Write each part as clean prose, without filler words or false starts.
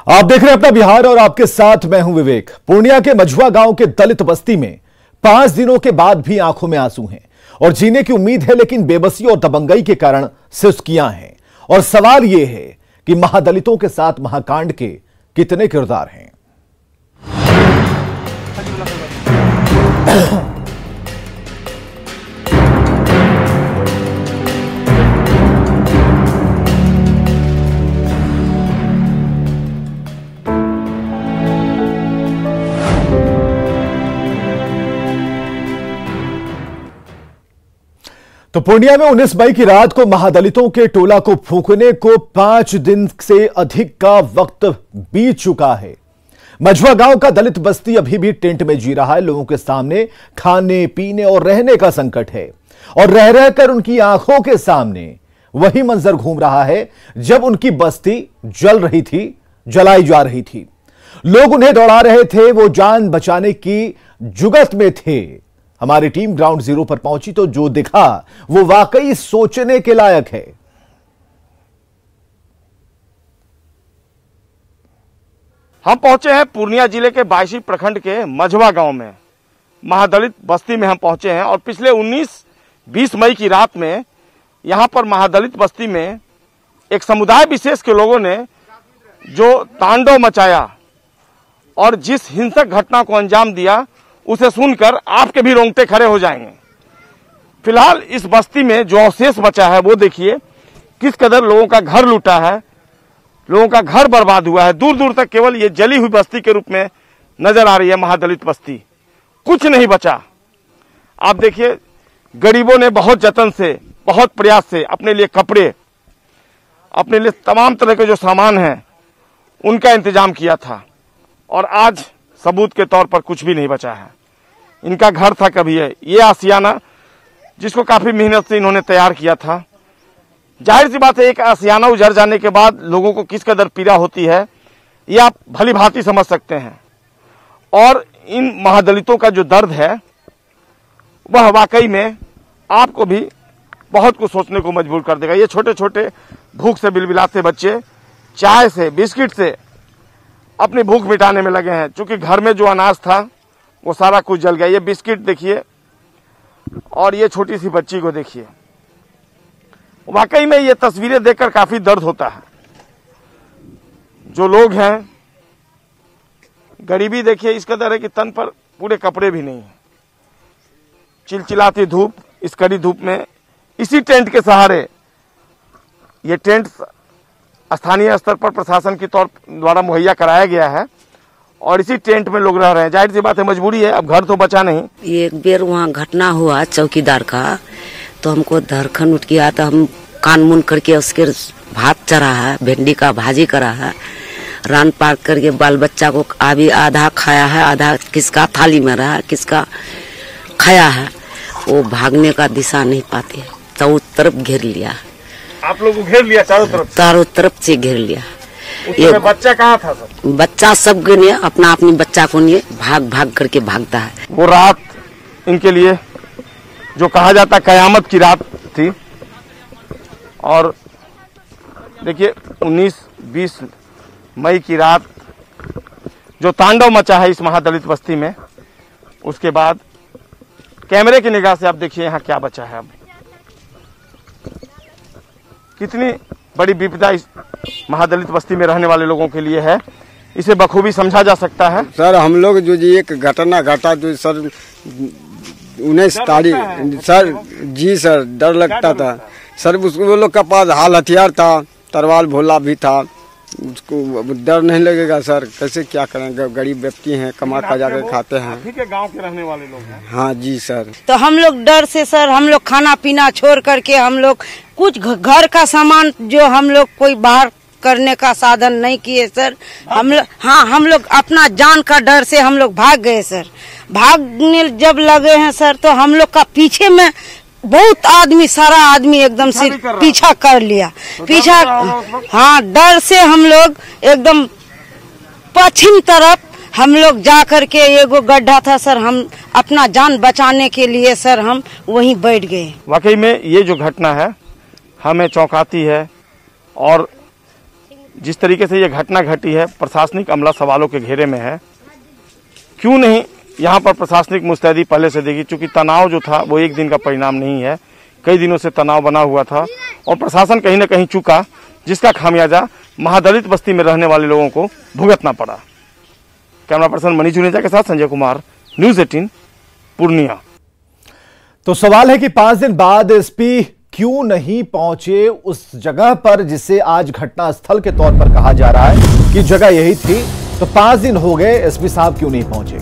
आप देख रहे हैं अपना बिहार और आपके साथ मैं हूं विवेक। पूर्णिया के मझुआ गांव के दलित बस्ती में 5 दिनों के बाद भी आंखों में आंसू हैं और जीने की उम्मीद है, लेकिन बेबसी और दबंगई के कारण सिसकियां हैं। और सवाल यह है कि महादलितों के साथ महाकांड के कितने किरदार हैं। तो पूर्णिया में 19 मई की रात को महादलितों के टोला को फूंकने को 5 दिन से अधिक का वक्त बीत चुका है। मझुआ गांव का दलित बस्ती अभी भी टेंट में जी रहा है। लोगों के सामने खाने पीने और रहने का संकट है और रह रहकर उनकी आंखों के सामने वही मंजर घूम रहा है जब उनकी बस्ती जल रही थी, जलाई जा रही थी। लोग उन्हें दौड़ा रहे थे, वो जान बचाने की जुगत में थे। हमारी टीम ग्राउंड जीरो पर पहुंची तो जो दिखा वो वाकई सोचने के लायक है। हम पहुंचे हैं पूर्णिया जिले के बायसी प्रखंड के मझुआ गांव में, महादलित बस्ती में हम पहुंचे हैं। और पिछले 19-20 मई की रात में यहां पर महादलित बस्ती में एक समुदाय विशेष के लोगों ने जो तांडव मचाया और जिस हिंसक घटना को अंजाम दिया, उसे सुनकर आपके भी रोंगटे खड़े हो जाएंगे। फिलहाल इस बस्ती में जो अवशेष बचा है वो देखिए, किस कदर लोगों का घर लूटा है, लोगों का घर बर्बाद हुआ है। दूर दूर तक केवल ये जली हुई बस्ती के रूप में नजर आ रही है महादलित बस्ती, कुछ नहीं बचा। आप देखिए, गरीबों ने बहुत जतन से, बहुत प्रयास से अपने लिए कपड़े, अपने लिए तमाम तरह के जो सामान हैं उनका इंतजाम किया था और आज सबूत के तौर पर कुछ भी नहीं बचा है। इनका घर था कभी है, ये आशियाना जिसको काफी मेहनत से इन्होंने तैयार किया था। जाहिर सी बात है, एक आशियाना उजड़ जाने के बाद लोगों को किस कदर पीड़ा होती है ये आप भली भांति समझ सकते हैं। और इन महादलितों का जो दर्द है वह वाकई में आपको भी बहुत कुछ सोचने को मजबूर कर देगा। ये छोटे छोटे भूख से बिलबिलाते बच्चे चाय से, बिस्किट से अपनी भूख मिटाने में लगे हैं, क्योंकि घर में जो अनाज था वो सारा कुछ जल गया। ये बिस्किट देखिए और ये छोटी सी बच्ची को देखिए। वाकई में ये तस्वीरें देखकर काफी दर्द होता है। जो लोग हैं, गरीबी देखिए इस कदर है कि तन पर पूरे कपड़े भी नहीं है। चिलचिलाती धूप, इस कड़ी धूप में इसी टेंट के सहारे, ये टेंट स्थानीय स्तर पर प्रशासन की तौर द्वारा मुहैया कराया गया है और इसी टेंट में लोग रह रहे हैं। जाहिर सी बात है, मजबूरी है, अब घर तो बचा नहीं। एक बेर वहाँ घटना हुआ चौकीदार का, तो हमको धड़कन उठ गया, तो हम कान मुन करके उसके भात चढ़ा है, भिंडी का भाजी करा है, रान पार करके बाल बच्चा को अभी आधा खाया है, आधा किसका थाली में रहा, किसका खाया है। वो भागने का दिशा नहीं पाते, चारों तरफ घेर लिया। आप लोग घेर लिया चारों तरफ से घेर लिया। ये बच्चा कहाँ था सर? बच्चा सब ने अपना अपनी बच्चा को लिए भाग भाग करके भागता है। वो रात इनके लिए जो कहा जाता कयामत की रात थी। और देखिए 19-20 मई की रात जो तांडव मचा है इस महादलित बस्ती में, उसके बाद कैमरे की निगाह से आप देखिए यहाँ क्या बचा है। अब कितनी बड़ी विपदा इस महादलित बस्ती में रहने वाले लोगों के लिए है, इसे बखूबी समझा जा सकता है। सर हम लोग जो जी एक घटना घटा तो सर 19 तारीख सर जी सर डर लगता था सर। उसको वो लोग का पास हाल हथियार था, तरवाल भोला भी था, उसको डर नहीं लगेगा सर? कैसे क्या करेंगे, गरीब व्यक्ति हैं, कमा खा जाकर खाते हैं। ठीक है, गांव के रहने वाले लोग हैं। हाँ जी सर। तो हम लोग डर से सर, हम लोग खाना पीना छोड़ करके हम लोग कुछ घर का सामान जो हम लोग कोई बाहर करने का साधन नहीं किए सर। हम लोग अपना जान का डर से हम लोग भाग गए सर। भागने जब लगे हैं सर, तो हम लोग का पीछे में बहुत आदमी, सारा आदमी एकदम से पीछा कर लिया। पीछा, हाँ, डर से हम लोग एकदम पश्चिम तरफ हम लोग जा करके, एगो गड्ढा था सर, हम अपना जान बचाने के लिए सर हम वहीं बैठ गए। वाकई में ये जो घटना है हमें चौंकाती है और जिस तरीके से ये घटना घटी है, प्रशासनिक अमला सवालों के घेरे में है। क्यों नहीं यहाँ पर प्रशासनिक मुस्तैदी पहले से देखी, चूंकि तनाव जो था वो एक दिन का परिणाम नहीं है, कई दिनों से तनाव बना हुआ था और प्रशासन कहीं न कहीं चूका, जिसका खामियाजा महादलित बस्ती में रहने वाले लोगों को भुगतना पड़ा। कैमरा पर्सन मनीष जुनेजा के साथ संजय कुमार, न्यूज़ 18 पूर्णिया। तो सवाल है कि 5 दिन बाद एसपी क्यों नहीं पहुंचे उस जगह पर जिसे आज घटना स्थल के तौर पर कहा जा रहा है कि जगह यही थी। तो 5 दिन हो गए, एसपी साहब क्यों नहीं पहुंचे।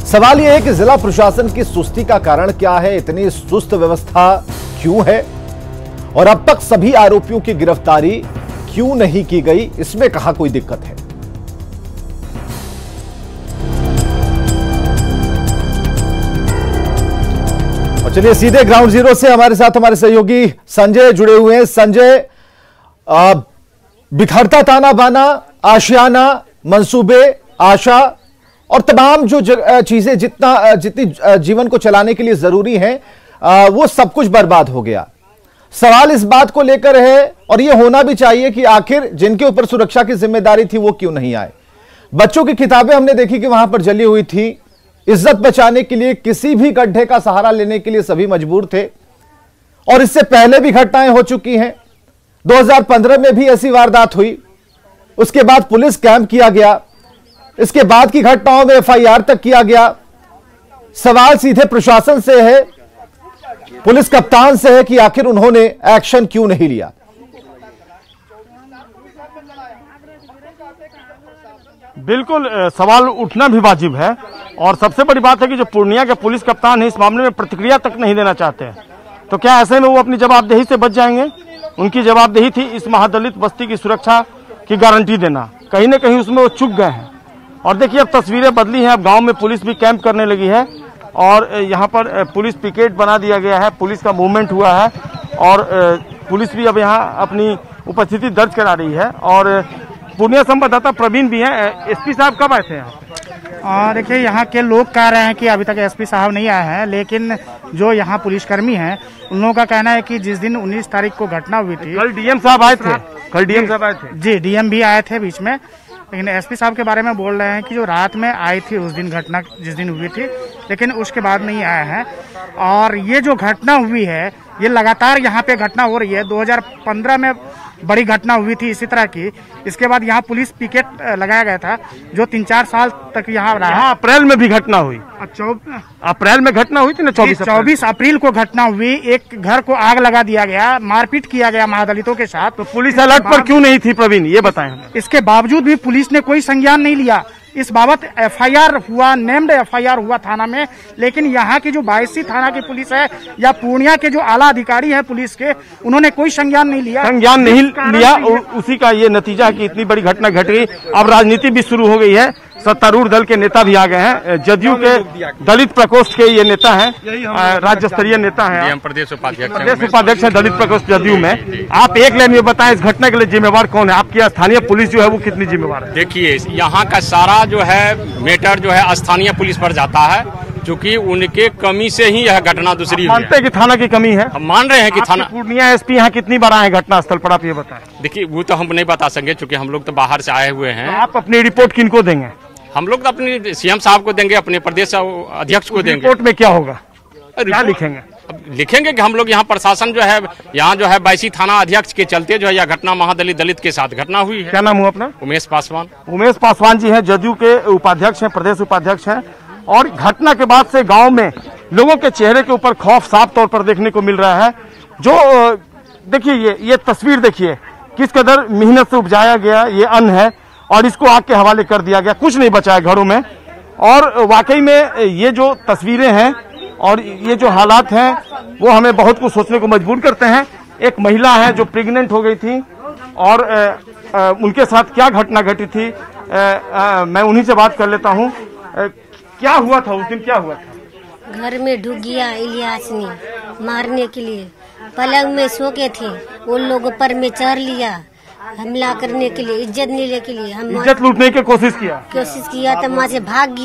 सवाल यह है कि जिला प्रशासन की सुस्ती का कारण क्या है, इतनी सुस्त व्यवस्था क्यों है और अब तक सभी आरोपियों की गिरफ्तारी क्यों नहीं की गई, इसमें कहां कोई दिक्कत है। और चलिए सीधे ग्राउंड जीरो से हमारे साथ हमारे सहयोगी संजय जुड़े हुए हैं। संजय, बिखरता ताना बाना, आशियाना, मंसूबे, आशा और तमाम जो चीजें जितनी जीवन को चलाने के लिए जरूरी हैं, वो सब कुछ बर्बाद हो गया। सवाल इस बात को लेकर है और यह होना भी चाहिए कि आखिर जिनके ऊपर सुरक्षा की जिम्मेदारी थी वो क्यों नहीं आए। बच्चों की किताबें हमने देखी कि वहां पर जली हुई थी। इज्जत बचाने के लिए किसी भी गड्ढे का सहारा लेने के लिए सभी मजबूर थे और इससे पहले भी घटनाएं हो चुकी हैं। 2015 में भी ऐसी वारदात हुई, उसके बाद पुलिस कैंप किया गया, इसके बाद की घटनाओं में एफआईआर तक किया गया। सवाल सीधे प्रशासन से है, पुलिस कप्तान से है कि आखिर उन्होंने एक्शन क्यों नहीं लिया। बिल्कुल सवाल उठना भी वाजिब है और सबसे बड़ी बात है कि जो पूर्णिया के पुलिस कप्तान है इस मामले में प्रतिक्रिया तक नहीं देना चाहते हैं। तो क्या ऐसे में वो अपनी जवाबदेही से बच जाएंगे? उनकी जवाबदेही थी इस महादलित बस्ती की सुरक्षा की गारंटी देना, कहीं ना कहीं उसमें वो चूक गए हैं। और देखिए अब तस्वीरें बदली हैं, अब गांव में पुलिस भी कैंप करने लगी है और यहाँ पर पुलिस पिकेट बना दिया गया है, पुलिस का मूवमेंट हुआ है और पुलिस भी अब यहाँ अपनी उपस्थिति दर्ज करा रही है। और पूर्णिया संवाददाता प्रवीण भी हैं। एसपी साहब कब आए थे यहाँ? देखिए यहाँ के लोग कह रहे हैं कि अभी तक एसपी साहब नहीं आए हैं, लेकिन जो यहाँ पुलिसकर्मी हैं उन लोगों का कहना है कि जिस दिन 19 तारीख को घटना हुई थी, कल डीएम साहब आए थे। कल डीएम साहब आए थे। जी, डीएम भी आए थे बीच में, लेकिन एसपी साहब के बारे में बोल रहे हैं कि जो रात में आई थी उस दिन घटना जिस दिन हुई थी, लेकिन उसके बाद नहीं आए हैं। और ये जो घटना हुई है ये लगातार यहाँ पे घटना हो रही है। 2015 में बड़ी घटना हुई थी इसी तरह की, इसके बाद यहाँ पुलिस पिकेट लगाया गया था जो 3-4 साल तक यहाँ रहा। अप्रैल में भी घटना हुई, अप्रैल में घटना हुई थी ना, 24 अप्रैल को घटना हुई। एक घर को आग लगा दिया गया, मारपीट किया गया महादलितों के साथ। तो पुलिस अलर्ट पर क्यों नहीं थी प्रवीण, ये बताएं हमें। इसके बावजूद भी पुलिस ने कोई संज्ञान नहीं लिया। इस बाबत एफआईआर हुआ, नेम्ड एफआईआर हुआ थाना में, लेकिन यहाँ की जो 22 थाना की पुलिस है या पूर्णिया के जो आला अधिकारी है पुलिस के, उन्होंने कोई संज्ञान नहीं लिया। उसी का ये नतीजा है कि इतनी बड़ी घटना घट गई। अब राजनीति भी शुरू हो गई है, सत्तारूढ़ दल के नेता भी आ गए हैं। जदयू के दलित प्रकोष्ठ के ये नेता हैं, राज्य स्तरीय नेता हैं, प्रदेश उपाध्यक्ष हैं दलित प्रकोष्ठ जदयू में। आप एक लाइन में बताएं इस घटना के लिए जिम्मेवार कौन है? आपकी स्थानीय पुलिस जो है वो कितनी जिम्मेवार है? देखिए यहाँ का सारा जो है मैटर जो है स्थानीय पुलिस पर जाता है, क्योंकि उनके कमी से ही यह घटना दूसरी हुई है। मानते हैं कि थाना की कमी है? हम मान रहे हैं कि थाना। पूर्णिया एसपी यहाँ कितनी बार आए घटना स्थल पर, आप ये बताएं। देखिए वो तो हम नहीं बता सकेंगे क्योंकि हम लोग तो बाहर से आए हुए हैं। तो आप अपनी रिपोर्ट किनको देंगे? हम लोग तो अपने सीएम साहब को देंगे, अपने प्रदेश अध्यक्ष को देंगे। रिपोर्ट में क्या होगा, क्या लिखेंगे? लिखेंगे कि हम लोग यहाँ प्रशासन जो है, यहाँ जो है 22 थाना अध्यक्ष के चलते जो है यह घटना महादलित के साथ घटना हुई है। क्या नाम हुआ अपना? उमेश पासवान। उमेश पासवान जी हैं, जदयू के उपाध्यक्ष हैं, प्रदेश उपाध्यक्ष हैं। और घटना के बाद से गांव में लोगों के चेहरे के ऊपर खौफ साफ तौर पर देखने को मिल रहा है। जो देखिए ये तस्वीर देखिए, किस कदर मेहनत से उपजाया गया ये अन्न है और इसको आग के हवाले कर दिया गया, कुछ नहीं बचा है घरों में। और वाकई में ये जो तस्वीरें हैं और ये जो हालात हैं वो हमें बहुत कुछ सोचने को मजबूर करते हैं। एक महिला है जो प्रेग्नेंट हो गई थी और उनके साथ क्या घटना घटी थी, मैं उन्हीं से बात कर लेता हूँ। क्या हुआ था उस दिन, क्या हुआ था? घर में ढुक गया इलियास ने मारने के लिए, पलंग में सो के थे, उन लोगों पर में चढ़ लिया हमला करने के लिए, इज्जत लेने के लिए। हम इज्जत लूटने की कोशिश किया तो वहाँ से भाग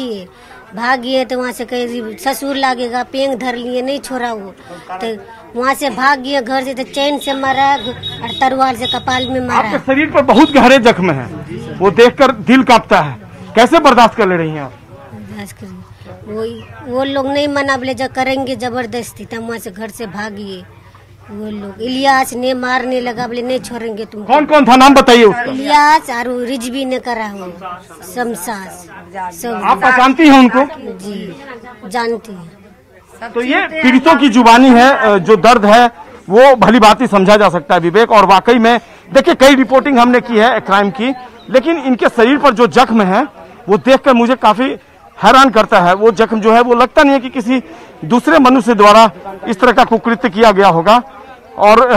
गए तो वहाँ से कहीं ससुर लागेगा, पेंग धर लिए, नहीं छोड़ा वो। तो वहाँ से भाग गया घर से, तो चैन से मारा और तलवार से कपाल में मारा। आपके शरीर पर बहुत गहरे जख्म हैं, वो देखकर दिल कांपता है। कैसे बर्दाश्त कर ले रही हैं आप? वो लोग नहीं मना, बोले जब करेंगे जबरदस्ती, तब वहाँ से घर से भागिए। वो लोग इलियास ने मारने लगा, बोले नहीं छोड़ेंगे तुम। कौन कौन था, नाम बताइए उसका? इलियास और रिजवी ने करा हो, शमशास सब। आप पहचानती हैं उनको? जी जानती है। तो ये पीड़ितों की जुबानी है, जो दर्द है वो भली बात ही समझा जा सकता है विवेक। और वाकई में देखिए, कई रिपोर्टिंग हमने की है क्राइम की, लेकिन इनके शरीर पर जो जख्म है वो देखकर मुझे काफी हैरान करता है। वो जख्म जो है वो लगता नहीं है कि किसी दूसरे मनुष्य द्वारा इस तरह का कुकृत्य किया गया होगा। और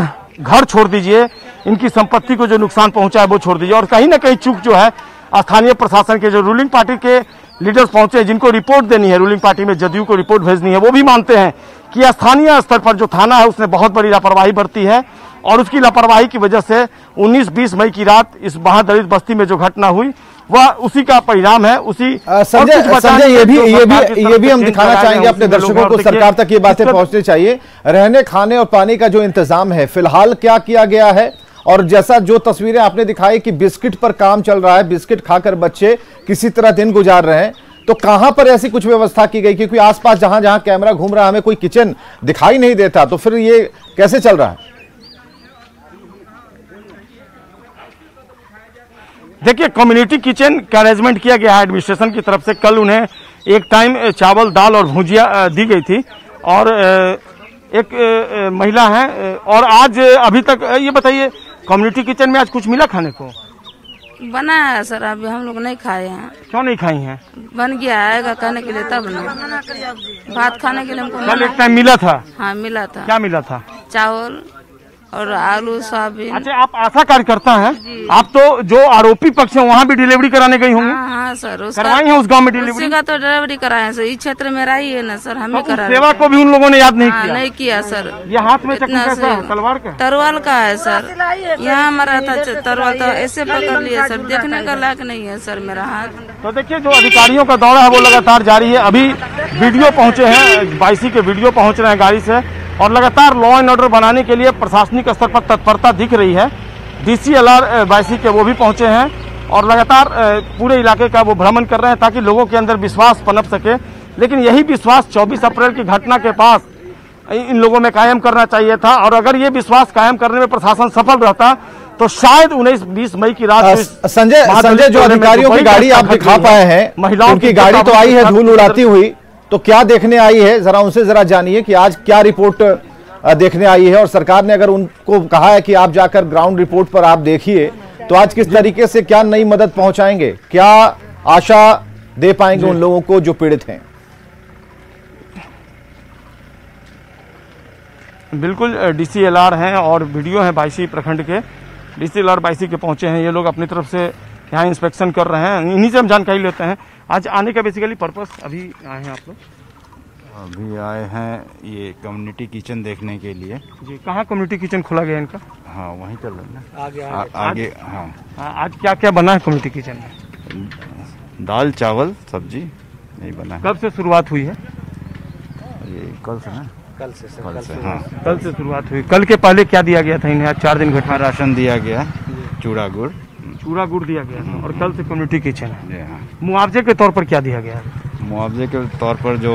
घर छोड़ दीजिए, इनकी संपत्ति को जो नुकसान पहुंचा है वो छोड़ दीजिए। और कहीं ना कहीं चूक जो है स्थानीय प्रशासन के, जो रूलिंग पार्टी के लीडर्स पहुंचे, जिनको रिपोर्ट देनी है, रूलिंग पार्टी में जदयू को रिपोर्ट भेजनी है, वो भी मानते हैं कि स्थानीय स्तर पर जो थाना है उसने बहुत बड़ी लापरवाही बरती है। और उसकी लापरवाही की वजह से 19-20 मई की रात इस महादलित बस्ती में जो घटना हुई वह उसी का परिणाम है। उसी संजय ये भी हम दिखाना चाहेंगे अपने दर्शकों को, सरकार तक ये बातें पहुंचनी चाहिए। रहने खाने और पानी का जो इंतजाम है फिलहाल क्या किया गया है? और जैसा जो तस्वीरें आपने दिखाई कि बिस्किट पर काम चल रहा है, बिस्किट खाकर बच्चे किसी तरह दिन गुजार रहे हैं, तो कहां पर ऐसी कुछ व्यवस्था की गई? क्योंकि आसपास जहां जहां कैमरा घूम रहा है हमें कोई किचन दिखाई नहीं देता, तो फिर ये कैसे चल रहा है? देखिए, कम्युनिटी किचन का अरेंजमेंट किया गया है एडमिनिस्ट्रेशन की तरफ से। कल उन्हें एक टाइम चावल, दाल और भुजिया दी गई थी, और एक महिला है। और आज अभी तक ये बताइए, कम्युनिटी किचन में आज कुछ मिला खाने को? बना है सर, अभी हम लोग नहीं खाए हैं। क्यों नहीं खाई हैं? बन गया आएगा खाने के लिए तब ना, भात खाने के लिए हमको कल एक टाइम मिला था। हाँ मिला था। क्या मिला था? चावल और आलू, सोयाबीन। अच्छा, आप आशा कार्यकर्ता हैं, आप तो जो आरोपी पक्ष है वहाँ भी डिलीवरी कराने गई होंगी? हाँ सर, करवाई है उस गांव में डिलीवरी? उसी का तो डिलीवरी कराए हैं सर, इस क्षेत्र में रही है ना सर, हमें करा। सेवा को भी उन लोगों ने याद नहीं किया? नहीं किया सर। ये हाथ में चक्कू कैसा है? तलवार का? तरवाल का है सर, यहाँ हमारा था तरवाल, तो ऐसे पकड़ लिया सर, देखने का लायक नहीं है सर मेरा हाथ। तो देखिए, जो अधिकारियों का दौरा है वो लगातार जारी है। अभी वीडियो पहुंचे हैं, बाईसी के वीडियो पहुंच रहे हैं गाड़ी से, और लगातार लॉ एंड ऑर्डर बनाने के लिए प्रशासनिक स्तर पर तत्परता दिख रही है। DCLR बाईसी के वो भी पहुंचे हैं और लगातार पूरे इलाके का वो भ्रमण कर रहे हैं ताकि लोगों के अंदर विश्वास पनप सके। लेकिन यही विश्वास 24 अप्रैल की घटना के पास इन लोगों में कायम करना चाहिए था, और अगर ये विश्वास कायम करने में प्रशासन सफल रहता तो शायद 19-20 मई की रात संजय जो अधिकारियों की गाड़ी आप दिखा पाए हैं, महिलाओं की गाड़ी तो आई है धूल उड़ाती हुई, तो क्या देखने आई है जरा उनसे जरा जानिए कि आज क्या रिपोर्ट देखने आई है। और सरकार ने अगर उनको कहा है कि आप जाकर ग्राउंड रिपोर्ट पर आप देखिए, तो आज किस तरीके से क्या नई मदद पहुंचाएंगे, क्या आशा दे पाएंगे उन लोगों को जो पीड़ित हैं? बिल्कुल, DCLR हैं और वीडियो हैं बाईसी प्रखंड के। DCLR बाईसी के पहुंचे हैं ये लोग, अपनी तरफ से यहाँ इंस्पेक्शन कर रहे हैं, इन्हीं से हम जानकारी लेते हैं। आज आने का बेसिकली पर्पस, अभी आए हैं आप लोग? अभी आए हैं ये कम्युनिटी किचन देखने के लिए। जी, कहाँ कम्युनिटी किचन खोला गया इनका? हाँ वहीं चल रहा है आगे। हाँ, आज क्या क्या बना है कम्युनिटी किचन में? दाल, चावल, सब्जी यही बना है। कब से शुरुआत हुई है? ये कल से ना? कल से हाँ, कल से शुरुआत हुई। कल के पहले क्या दिया गया था इन्हें? आज 4 दिन घटना। राशन दिया गया, चूड़ा गुड़ दिया गया था, और कल से कम्युनिटी किचन है। हाँ। मुआवजे के तौर पर क्या दिया गया? मुआवजे के तौर पर जो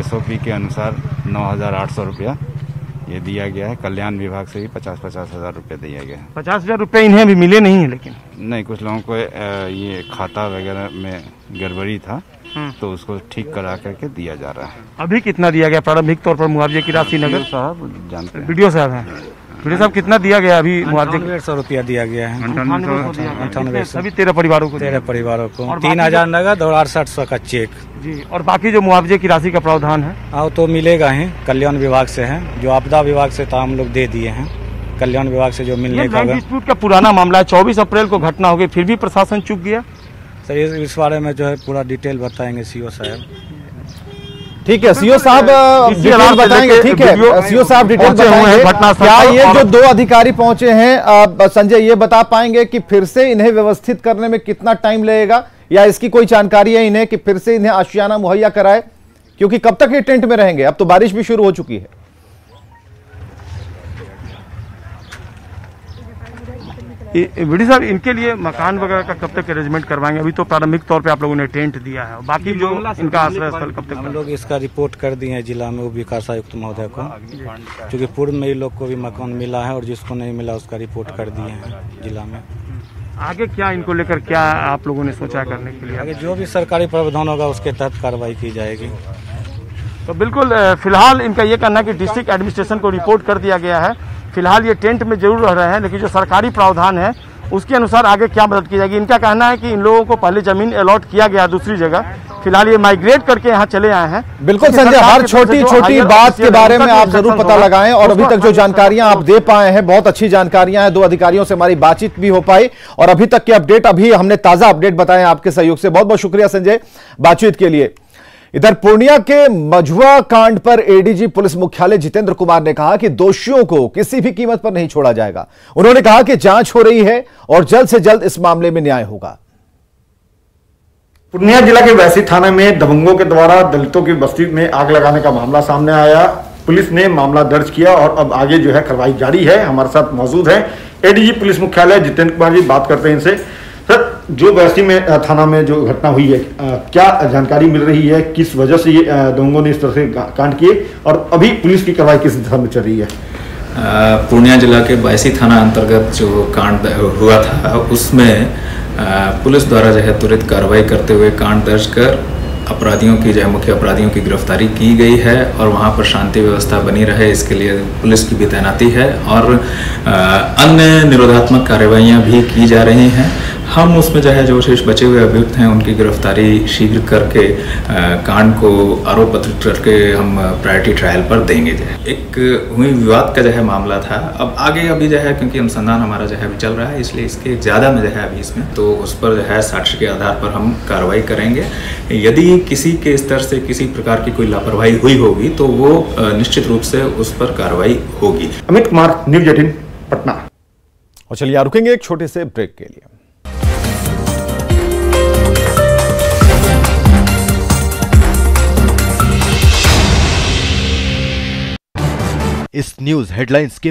SOP के अनुसार 9,800 रुपया ये दिया गया है। कल्याण विभाग से भी 50-50 हज़ार रुपये दिया गया है। 50,000 रुपये इन्हें भी मिले नहीं है? लेकिन नहीं, कुछ लोगों को ये खाता वगैरह में गड़बड़ी था, तो उसको ठीक करा करके दिया जा रहा है। अभी कितना दिया गया प्रारंभिक तौर पर मुआवजे की राशि? नगर साहब जानते हैं। वीडियो साहब हैं, वीडियो साहब कितना दिया गया अभी मुआवजे? 9800 रुपया दिया गया है। 9800 सभी 13 परिवारों को? 13 परिवारों को 3000 नगद और 6800 का चेक। जी, और बाकी जो मुआवजे की राशि का प्रावधान है? हाँ तो मिलेगा ही, कल्याण विभाग से है, जो आपदा विभाग से तो हम लोग दे दिए हैं, कल्याण विभाग से जो मिलने का। डिस्प्यूट का पुराना मामला है, 24 अप्रैल को घटना हो गई, फिर भी प्रशासन चूक गया। सर इस बारे में जो है पूरा डिटेल बताएंगे CO साहब। ठीक है, CO साहब डिटेल बताएंगे। ठीक है, CO साहब डिटेल बताएंगे। क्या ये जो 2 अधिकारी पहुंचे हैं, संजय ये बता पाएंगे कि फिर से इन्हें व्यवस्थित करने में कितना टाइम लगेगा, या इसकी कोई जानकारी है इन्हें कि फिर से इन्हें आशियाना मुहैया कराए? क्योंकि कब तक ये टेंट में रहेंगे? अब तो बारिश भी शुरू हो चुकी है। वीडी साहब, इनके लिए मकान वगैरह का कब तक अरेंजमेंट करवाएंगे? अभी तो प्रारंभिक तौर पे आप लोगों ने टेंट दिया है, बाकी जो इनका आश्रय स्थल कब तक? हम लोग इसका रिपोर्ट कर दिए हैं जिला में विकास आयुक्त महोदय को, क्योंकि पूर्व में ही लोग को भी मकान मिला है और जिसको नहीं मिला उसका रिपोर्ट कर दिए हैं जिला में। आगे क्या इनको लेकर क्या आप लोगों ने सोचा करने के लिए? आगे जो भी सरकारी प्रावधान होगा उसके तहत कार्रवाई की जाएगी। तो बिल्कुल, फिलहाल इनका ये कहना है कि डिस्ट्रिक्ट एडमिनिस्ट्रेशन को रिपोर्ट कर दिया गया है। फिलहाल ये टेंट में जरूर रह रहे हैं, लेकिन जो सरकारी प्रावधान है उसके अनुसार आगे क्या मदद की जाएगी। इनका कहना है कि इन लोगों को पहले जमीन अलॉट किया गया दूसरी जगह, फिलहाल ये माइग्रेट करके यहाँ चले आए हैं। बिल्कुल संजय, हर छोटी छोटी बात के बारे में आप जरूर पता लगाएं और अभी तक जो जानकारियां आप दे पाए हैं बहुत अच्छी जानकारियां हैं। 2 अधिकारियों से हमारी बातचीत भी हो पाई और अभी तक के अपडेट, अभी हमने ताजा अपडेट बताए आपके सहयोग से। बहुत बहुत शुक्रिया संजय बातचीत के लिए। इधर पूर्णिया के मझुआ कांड पर एडीजी पुलिस मुख्यालय जितेंद्र कुमार ने कहा कि दोषियों को किसी भी कीमत पर नहीं छोड़ा जाएगा। उन्होंने कहा कि जांच हो रही है और जल्द से जल्द इस मामले में न्याय होगा। पूर्णिया जिला के वैसी थाने में दबंगों के द्वारा दलितों की बस्ती में आग लगाने का मामला सामने आया। पुलिस ने मामला दर्ज किया और अब आगे जो है कार्रवाई जारी है। हमारे साथ मौजूद है एडीजी पुलिस मुख्यालय जितेंद्र कुमार जी, बात करते हैं इनसे। सर, जो वैसी में थाना में जो घटना हुई है, क्या जानकारी मिल रही है, किस वजह से ये दबंगों ने इस तरह से कांड किए और अभी पुलिस की कार्रवाई किस दिशा में चल रही है? पूर्णिया जिला के बायसी थाना अंतर्गत जो कांड हुआ था उसमें पुलिस द्वारा जो है त्वरित कार्रवाई करते हुए कांड दर्ज कर अपराधियों की जो है मुख्य अपराधियों की गिरफ्तारी की गई है और वहां पर शांति व्यवस्था बनी रहे इसके लिए पुलिस की भी तैनाती है और अन्य निरोधात्मक कार्रवाइयां भी की जा रही हैं। हम उसमें जो है जो शेष बचे हुए अभियुक्त हैं उनकी गिरफ्तारी शीघ्र करके कांड को आरोप पत्र करके हम प्रायोरिटी ट्रायल पर देंगे। जो है एक हुई विवाद का जो है मामला था, अब आगे अभी जो है क्योंकि अनुसंधान हमारा जो है अभी चल रहा है इसलिए इसके ज़्यादा में जो है अभी इसमें तो उस पर जो है साक्ष्य के आधार पर हम कार्रवाई करेंगे। यदि किसी के स्तर से किसी प्रकार की कोई लापरवाही हुई होगी तो वो निश्चित रूप से उस पर कार्रवाई होगी। अमित कुमार, न्यूज़ 18 पटना। और चलिए रुकेंगे एक छोटे से ब्रेक के लिए। इस न्यूज हेडलाइंस के